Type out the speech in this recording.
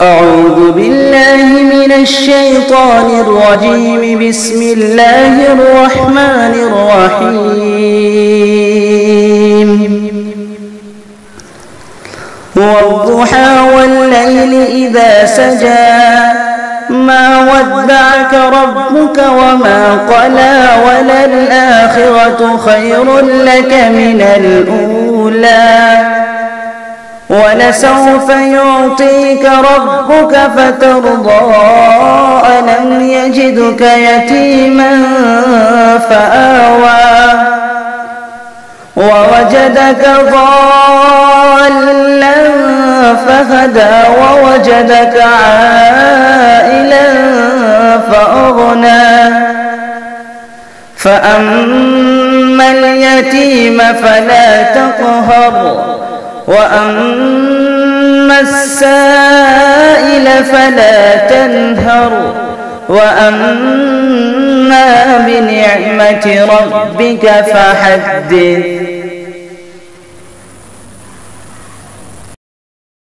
أعوذ بالله من الشيطان الرجيم. بسم الله الرحمن الرحيم. والضحى والليل إذا سجى ما ودعك ربك وما قلى وللآخرة خير لك من الأولى ولسوف يعطيك ربك فترضى ألم يجدك يتيما فآوى ووجدك ضالا فهدى ووجدك عائلا فأغنى فأما اليتيم فلا تقهر وأما السائل فلا تنهر وأما بنعمة ربك فحدث.